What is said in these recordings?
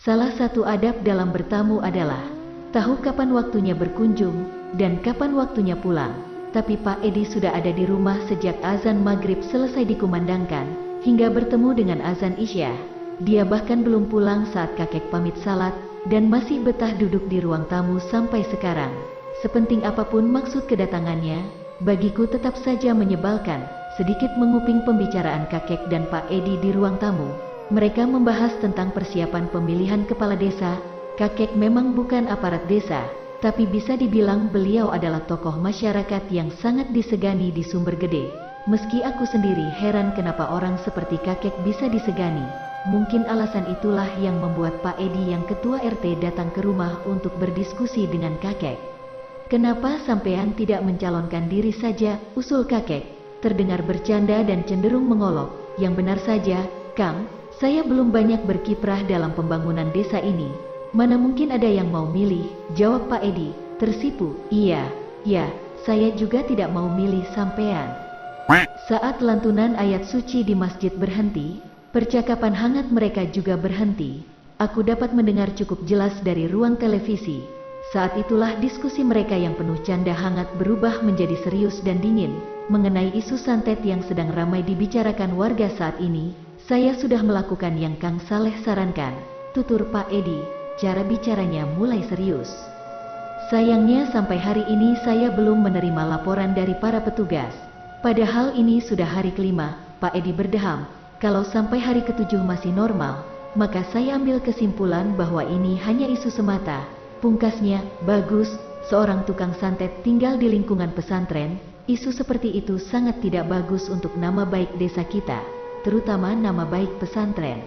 Salah satu adab dalam bertamu adalah tahu kapan waktunya berkunjung dan kapan waktunya pulang. Tapi Pak Edi sudah ada di rumah sejak azan maghrib selesai dikumandangkan hingga bertemu dengan azan Isya. Dia bahkan belum pulang saat kakek pamit salat dan masih betah duduk di ruang tamu sampai sekarang. Sepenting apapun maksud kedatangannya, bagiku tetap saja menyebalkan. Sedikit menguping pembicaraan kakek dan Pak Edi di ruang tamu. Mereka membahas tentang persiapan pemilihan kepala desa. Kakek memang bukan aparat desa, tapi bisa dibilang beliau adalah tokoh masyarakat yang sangat disegani di Sumber Gede. Meski aku sendiri heran kenapa orang seperti kakek bisa disegani. Mungkin alasan itulah yang membuat Pak Edi yang ketua RT datang ke rumah untuk berdiskusi dengan kakek. "Kenapa sampean tidak mencalonkan diri saja?" usul kakek. Terdengar bercanda dan cenderung mengolok. "Yang benar saja, Kang. Saya belum banyak berkiprah dalam pembangunan desa ini. Mana mungkin ada yang mau milih?" jawab Pak Edi, tersipu. "Iya, saya juga tidak mau milih sampean." Saat lantunan ayat suci di masjid berhenti, percakapan hangat mereka juga berhenti. Aku dapat mendengar cukup jelas dari ruang televisi. Saat itulah diskusi mereka yang penuh canda hangat berubah menjadi serius dan dingin. Mengenai isu santet yang sedang ramai dibicarakan warga saat ini, "Saya sudah melakukan yang Kang Saleh sarankan," tutur Pak Edi. Cara bicaranya mulai serius. "Sayangnya sampai hari ini saya belum menerima laporan dari para petugas. Padahal ini sudah hari kelima," Pak Edi berdeham. "Kalau sampai hari ketujuh masih normal, maka saya ambil kesimpulan bahwa ini hanya isu semata." Pungkasnya, "Bagus, seorang tukang santet tinggal di lingkungan pesantren. Isu seperti itu sangat tidak bagus untuk nama baik desa kita, terutama nama baik pesantren."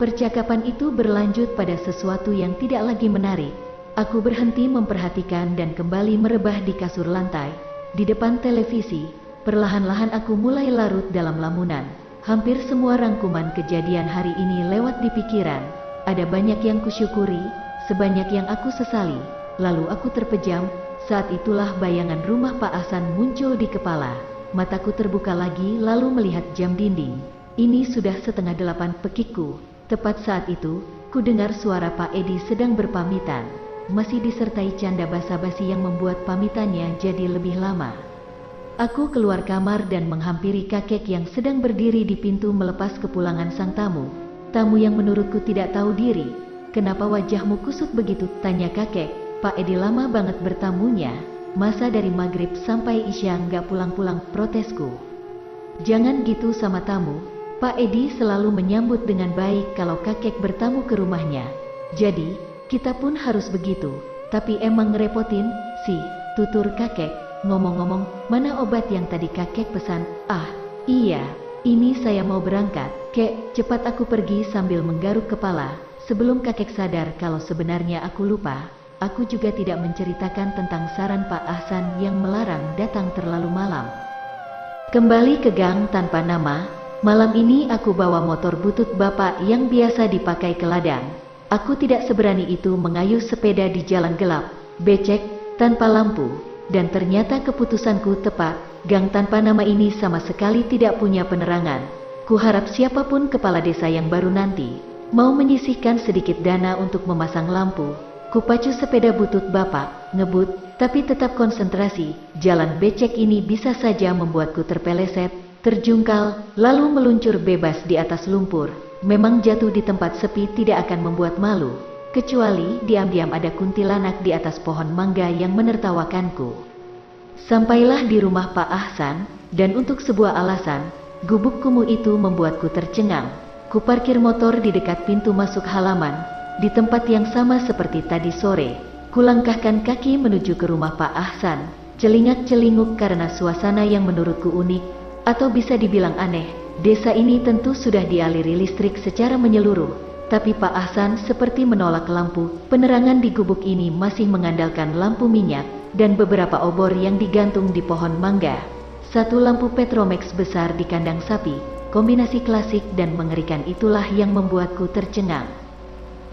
Percakapan itu berlanjut pada sesuatu yang tidak lagi menarik. Aku berhenti memperhatikan dan kembali merebah di kasur lantai. Di depan televisi, perlahan-lahan aku mulai larut dalam lamunan. Hampir semua rangkuman kejadian hari ini lewat di pikiran. Ada banyak yang kusyukuri, sebanyak yang aku sesali. Lalu aku terpejam. Saat itulah bayangan rumah Pak Hasan muncul di kepala. Mataku terbuka lagi lalu melihat jam dinding. Ini sudah 7:30 pekikku. Tepat saat itu, ku dengar suara Pak Edi sedang berpamitan. Masih disertai canda basa-basi yang membuat pamitannya jadi lebih lama. Aku keluar kamar dan menghampiri kakek yang sedang berdiri di pintu melepas kepulangan sang tamu. Tamu yang menurutku tidak tahu diri. "Kenapa wajahmu kusut begitu?" tanya kakek. "Pak Edi lama banget bertamunya. Masa dari maghrib sampai isya nggak pulang-pulang?" protesku. "Jangan gitu sama tamu. Pak Edi selalu menyambut dengan baik kalau kakek bertamu ke rumahnya. Jadi, kita pun harus begitu. Tapi emang ngerepotin sih," tutur kakek. "Ngomong-ngomong, mana obat yang tadi kakek pesan?" "Ah, iya, ini saya mau berangkat, Kek." Cepat aku pergi sambil menggaruk kepala. Sebelum kakek sadar kalau sebenarnya aku lupa, aku juga tidak menceritakan tentang saran Pak Hasan yang melarang datang terlalu malam. Kembali ke gang tanpa nama. Malam ini aku bawa motor butut bapak yang biasa dipakai ke ladang. Aku tidak seberani itu mengayuh sepeda di jalan gelap, becek, tanpa lampu. Dan ternyata keputusanku tepat. Gang tanpa nama ini sama sekali tidak punya penerangan. Kuharap siapapun kepala desa yang baru nanti mau menyisihkan sedikit dana untuk memasang lampu. Kupacu sepeda butut bapak, ngebut, tapi tetap konsentrasi. Jalan becek ini bisa saja membuatku terpeleset, terjungkal, lalu meluncur bebas di atas lumpur. Memang jatuh di tempat sepi tidak akan membuat malu, kecuali diam-diam ada kuntilanak di atas pohon mangga yang menertawakanku. Sampailah di rumah Pak Hasan, dan untuk sebuah alasan, gubuk kumuh itu membuatku tercengang. Kuparkir motor di dekat pintu masuk halaman, di tempat yang sama seperti tadi sore. Kulangkahkan kaki menuju ke rumah Pak Hasan, celingak-celinguk karena suasana yang menurutku unik, atau bisa dibilang aneh. Desa ini tentu sudah dialiri listrik secara menyeluruh, tapi Pak Hasan seperti menolak lampu. Penerangan di gubuk ini masih mengandalkan lampu minyak dan beberapa obor yang digantung di pohon mangga. Satu lampu Petromax besar di kandang sapi. Kombinasi klasik dan mengerikan itulah yang membuatku tercengang.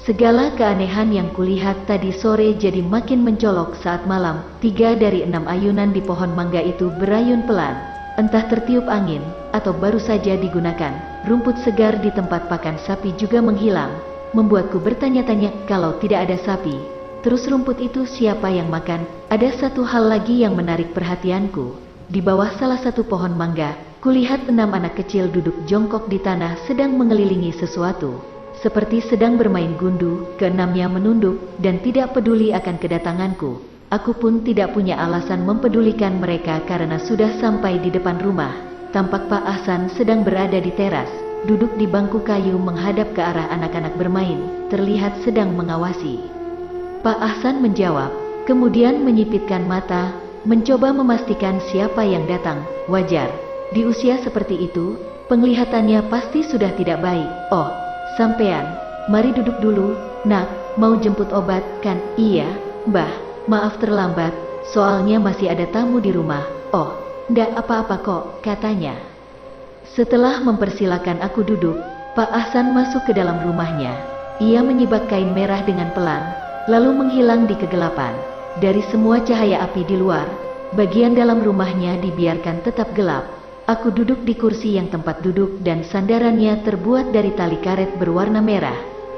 Segala keanehan yang kulihat tadi sore jadi makin mencolok saat malam. 3 dari 6 ayunan di pohon mangga itu berayun pelan. Entah tertiup angin, atau baru saja digunakan. Rumput segar di tempat pakan sapi juga menghilang. membuatku bertanya-tanya kalau tidak ada sapi. Terus rumput itu siapa yang makan? Ada satu hal lagi yang menarik perhatianku. Di bawah salah satu pohon mangga, kulihat 6 anak kecil duduk jongkok di tanah sedang mengelilingi sesuatu. Seperti sedang bermain gundu, keenamnya menunduk dan tidak peduli akan kedatanganku. Aku pun tidak punya alasan mempedulikan mereka karena sudah sampai di depan rumah. Tampak Pak Ahsan sedang berada di teras, duduk di bangku kayu menghadap ke arah anak-anak bermain, terlihat sedang mengawasi. Pak Ahsan menjawab, kemudian menyipitkan mata, mencoba memastikan siapa yang datang. Wajar, di usia seperti itu, penglihatannya pasti sudah tidak baik. Oh, sampean, mari duduk dulu, nak, mau jemput obat kan? Iya, Mbah, maaf terlambat, soalnya masih ada tamu di rumah. Oh, ndak apa-apa kok, katanya. Setelah mempersilakan aku duduk, Pak Ahsan masuk ke dalam rumahnya. Ia menyibak kain merah dengan pelan, lalu menghilang di kegelapan. Dari semua cahaya api di luar, bagian dalam rumahnya dibiarkan tetap gelap. Aku duduk di kursi yang tempat duduk dan sandarannya terbuat dari tali karet berwarna merah.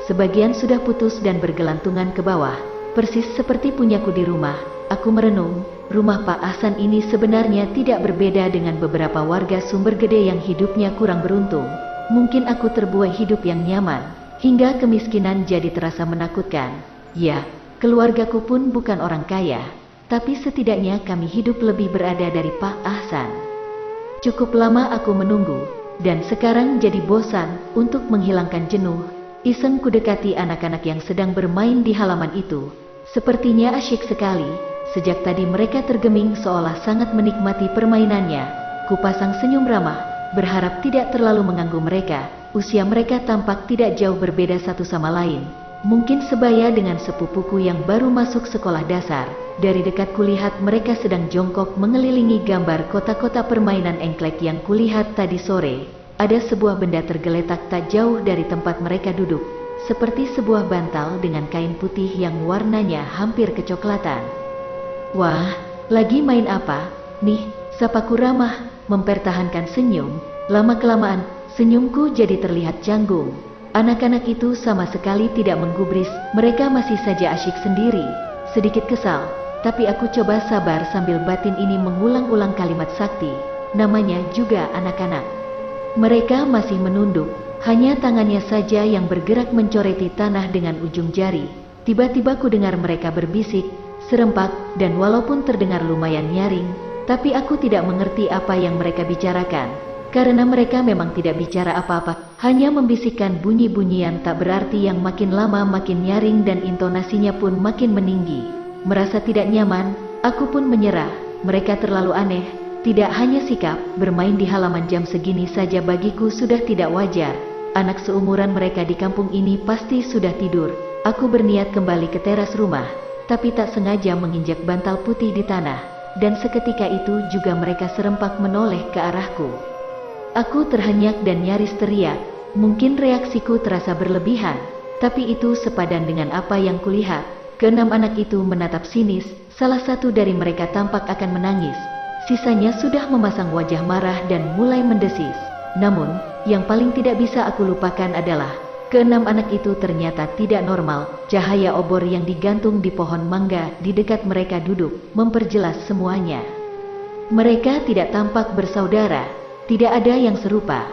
Sebagian sudah putus dan bergelantungan ke bawah, persis seperti punyaku di rumah. Aku merenung, rumah Pak Ahsan ini sebenarnya tidak berbeda dengan beberapa warga Sumber Gede yang hidupnya kurang beruntung. Mungkin aku terbuai hidup yang nyaman, hingga kemiskinan jadi terasa menakutkan. Ya, keluargaku pun bukan orang kaya, tapi setidaknya kami hidup lebih berada dari Pak Ahsan. Cukup lama aku menunggu, dan sekarang jadi bosan. Untuk menghilangkan jenuh, iseng kudekati anak-anak yang sedang bermain di halaman itu. Sepertinya asyik sekali, sejak tadi mereka tergeming seolah sangat menikmati permainannya. Kupasang senyum ramah, berharap tidak terlalu mengganggu mereka. Usia mereka tampak tidak jauh berbeda satu sama lain. Mungkin sebaya dengan sepupuku yang baru masuk sekolah dasar. Dari dekat kulihat mereka sedang jongkok mengelilingi gambar kota-kota permainan engklek yang kulihat tadi sore. Ada sebuah benda tergeletak tak jauh dari tempat mereka duduk, seperti sebuah bantal dengan kain putih yang warnanya hampir kecoklatan. Wah, lagi main apa? Nih, sapaku ramah, mempertahankan senyum. Lama-kelamaan, senyumku jadi terlihat canggung. Anak-anak itu sama sekali tidak menggubris, mereka masih saja asyik sendiri. Sedikit kesal, tapi aku coba sabar sambil batin ini mengulang-ulang kalimat sakti. Namanya juga anak-anak. Mereka masih menunduk, hanya tangannya saja yang bergerak mencoreti tanah dengan ujung jari. Tiba-tiba ku dengar mereka berbisik, serempak, dan walaupun terdengar lumayan nyaring, tapi aku tidak mengerti apa yang mereka bicarakan. Karena mereka memang tidak bicara apa-apa, hanya membisikkan bunyi-bunyian tak berarti yang makin lama makin nyaring dan intonasinya pun makin meninggi. Merasa tidak nyaman, aku pun menyerah. Mereka terlalu aneh, tidak hanya sikap, bermain di halaman jam segini saja bagiku sudah tidak wajar. Anak seumuran mereka di kampung ini pasti sudah tidur. Aku berniat kembali ke teras rumah, tapi tak sengaja menginjak bantal putih di tanah, dan seketika itu juga mereka serempak menoleh ke arahku. Aku terhenyak dan nyaris teriak. Mungkin reaksiku terasa berlebihan, tapi itu sepadan dengan apa yang kulihat. Keenam anak itu menatap sinis, salah satu dari mereka tampak akan menangis. Sisanya sudah memasang wajah marah dan mulai mendesis. Namun, yang paling tidak bisa aku lupakan adalah keenam anak itu ternyata tidak normal. Cahaya obor yang digantung di pohon mangga di dekat mereka duduk memperjelas semuanya. Mereka tidak tampak bersaudara. Tidak ada yang serupa.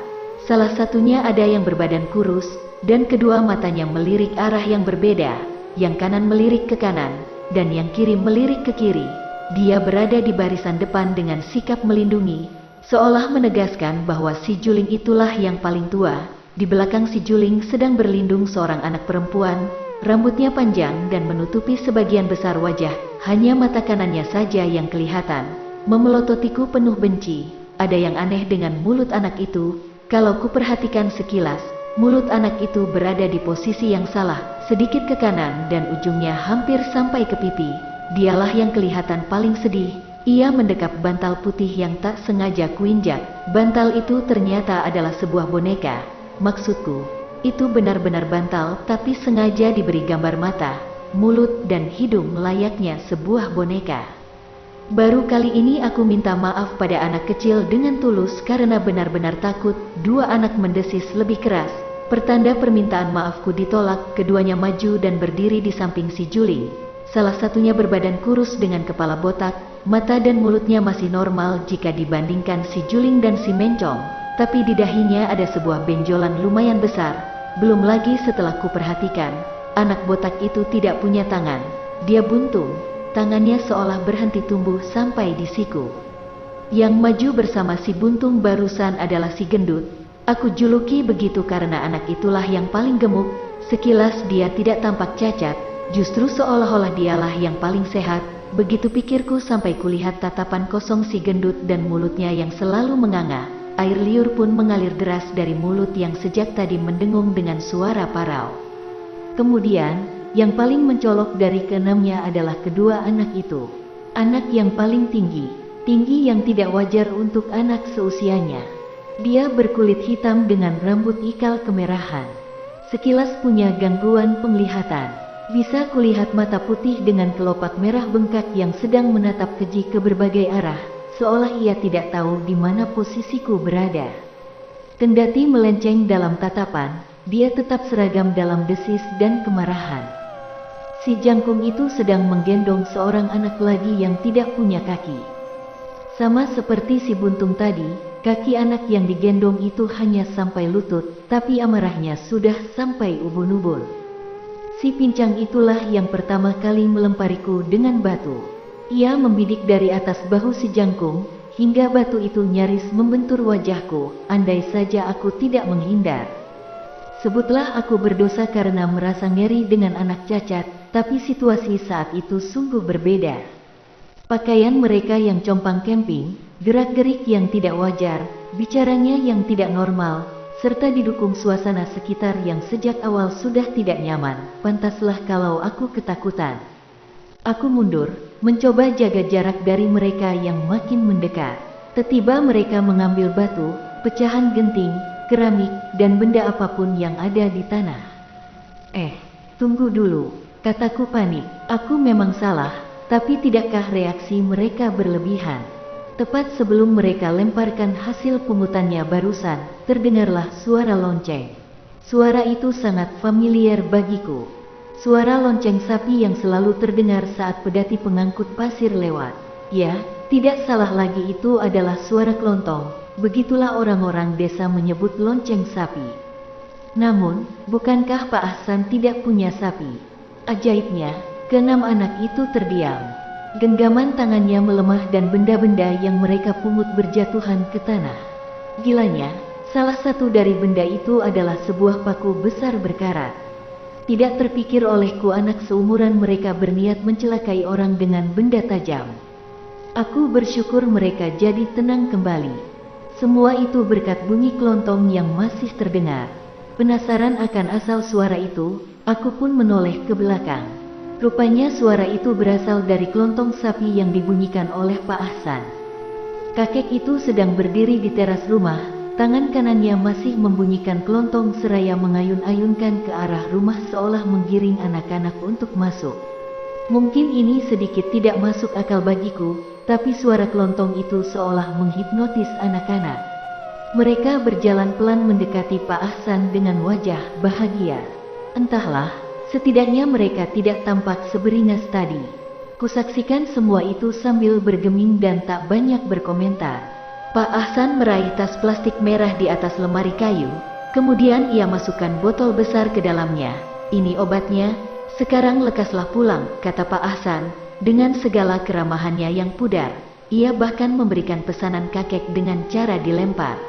Salah satunya ada yang berbadan kurus, dan kedua matanya melirik arah yang berbeda. Yang kanan melirik ke kanan, dan yang kiri melirik ke kiri. Dia berada di barisan depan dengan sikap melindungi, seolah menegaskan bahwa si juling itulah yang paling tua. Di belakang si juling sedang berlindung seorang anak perempuan, rambutnya panjang dan menutupi sebagian besar wajah, hanya mata kanannya saja yang kelihatan. Memelototiku penuh benci. Ada yang aneh dengan mulut anak itu. Kalau kuperhatikan sekilas, mulut anak itu berada di posisi yang salah, sedikit ke kanan dan ujungnya hampir sampai ke pipi. Dialah yang kelihatan paling sedih. Ia mendekap bantal putih yang tak sengaja kuinjak. Bantal itu ternyata adalah sebuah boneka. Maksudku, itu benar-benar bantal tapi sengaja diberi gambar mata, mulut dan hidung layaknya sebuah boneka. Baru kali ini aku minta maaf pada anak kecil dengan tulus karena benar-benar takut. Dua anak mendesis lebih keras. Pertanda permintaan maafku ditolak, keduanya maju dan berdiri di samping si Juling. Salah satunya berbadan kurus dengan kepala botak, mata dan mulutnya masih normal jika dibandingkan si Juling dan si Mencong, tapi di dahinya ada sebuah benjolan lumayan besar. Belum lagi setelah kuperhatikan, anak botak itu tidak punya tangan. Dia buntung, tangannya seolah berhenti tumbuh sampai di siku. Yang maju bersama si buntung barusan adalah si gendut. Aku juluki begitu karena anak itulah yang paling gemuk. Sekilas dia tidak tampak cacat, justru seolah-olah dialah yang paling sehat. Begitu pikirku sampai kulihat tatapan kosong si gendut dan mulutnya yang selalu menganga. Air liur pun mengalir deras dari mulut yang sejak tadi mendengung dengan suara parau. Kemudian, yang paling mencolok dari keenamnya adalah kedua anak itu. Anak yang paling tinggi yang tidak wajar untuk anak seusianya. Dia berkulit hitam dengan rambut ikal kemerahan. Sekilas punya gangguan penglihatan. Bisa kulihat mata putih dengan kelopak merah bengkak yang sedang menatap keji ke berbagai arah, seolah ia tidak tahu di mana posisiku berada. Kendati melenceng dalam tatapan, dia tetap seragam dalam desis dan kemarahan. Si jangkung itu sedang menggendong seorang anak lagi yang tidak punya kaki. Sama seperti si buntung tadi, kaki anak yang digendong itu hanya sampai lutut, tapi amarahnya sudah sampai ubun-ubun. Si pincang itulah yang pertama kali melempariku dengan batu. Ia membidik dari atas bahu si jangkung, hingga batu itu nyaris membentur wajahku, andai saja aku tidak menghindar. Sebutlah aku berdosa karena merasa ngeri dengan anak cacat, tapi situasi saat itu sungguh berbeda. Pakaian mereka yang compang camping, gerak-gerik yang tidak wajar, bicaranya yang tidak normal, serta didukung suasana sekitar yang sejak awal sudah tidak nyaman. Pantaslah kalau aku ketakutan. Aku mundur, mencoba jaga jarak dari mereka yang makin mendekat. Tiba-tiba mereka mengambil batu, pecahan genting, keramik, dan benda apapun yang ada di tanah. Tunggu dulu, kataku panik. Aku memang salah. Tapi tidakkah reaksi mereka berlebihan? Tepat sebelum mereka lemparkan hasil pungutannya barusan, terdengarlah suara lonceng. Suara itu sangat familiar bagiku. Suara lonceng sapi yang selalu terdengar saat pedati pengangkut pasir lewat. Ya, tidak salah lagi itu adalah suara kelontong. Begitulah orang-orang desa menyebut lonceng sapi. Namun, bukankah Pak Ahsan tidak punya sapi? Ajaibnya, keenam anak itu terdiam. Genggaman tangannya melemah dan benda-benda yang mereka pungut berjatuhan ke tanah. Gilanya, salah satu dari benda itu adalah sebuah paku besar berkarat. Tidak terpikir olehku anak seumuran mereka berniat mencelakai orang dengan benda tajam. Aku bersyukur mereka jadi tenang kembali. Semua itu berkat bunyi kelontong yang masih terdengar. Penasaran akan asal suara itu, aku pun menoleh ke belakang. Rupanya suara itu berasal dari kelontong sapi yang dibunyikan oleh Pak Ahsan. Kakek itu sedang berdiri di teras rumah, tangan kanannya masih membunyikan kelontong seraya mengayun-ayunkan ke arah rumah seolah menggiring anak-anak untuk masuk. Mungkin ini sedikit tidak masuk akal bagiku, tapi suara kelontong itu seolah menghipnotis anak-anak. Mereka berjalan pelan mendekati Pak Ahsan dengan wajah bahagia. Entahlah, setidaknya mereka tidak tampak seberingas tadi. Kusaksikan semua itu sambil bergeming dan tak banyak berkomentar. Pak Ahsan meraih tas plastik merah di atas lemari kayu, kemudian ia masukkan botol besar ke dalamnya. Ini obatnya, sekarang lekaslah pulang, kata Pak Ahsan, dengan segala keramahannya yang pudar. Ia bahkan memberikan pesanan kakek dengan cara dilempar.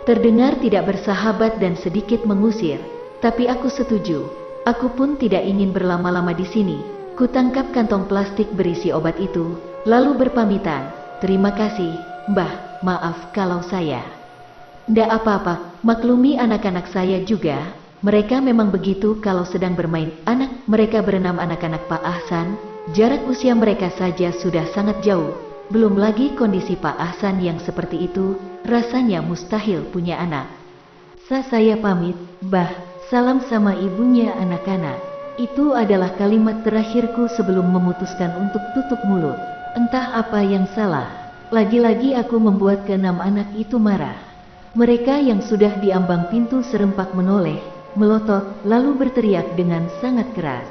Terdengar tidak bersahabat dan sedikit mengusir, tapi aku setuju. Aku pun tidak ingin berlama-lama di sini. Kutangkap kantong plastik berisi obat itu, lalu berpamitan. Terima kasih, Mbah, maaf kalau saya. Ndak apa-apa, maklumi anak-anak saya juga. Mereka memang begitu kalau sedang bermain. Anak mereka berenam anak-anak Pak Ahsan, jarak usia mereka saja sudah sangat jauh. Belum lagi kondisi Pak Ahsan yang seperti itu, rasanya mustahil punya anak. Saya pamit, Mbah. Salam sama ibunya anak-anak. Itu adalah kalimat terakhirku sebelum memutuskan untuk tutup mulut. Entah apa yang salah. Lagi-lagi aku membuat keenam anak itu marah. Mereka yang sudah di ambang pintu serempak menoleh, melotot, lalu berteriak dengan sangat keras.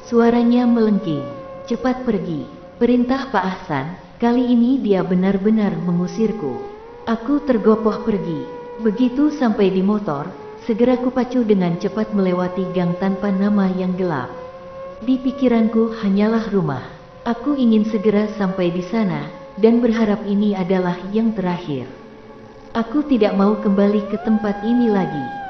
Suaranya melengking. "Cepat pergi," perintah Pak Ahsan. Kali ini dia benar-benar mengusirku. Aku tergopoh pergi. Begitu sampai di motor, segera kupacu dengan cepat melewati gang tanpa nama yang gelap. Di pikiranku hanyalah rumah. Aku ingin segera sampai di sana, dan berharap ini adalah yang terakhir. Aku tidak mau kembali ke tempat ini lagi.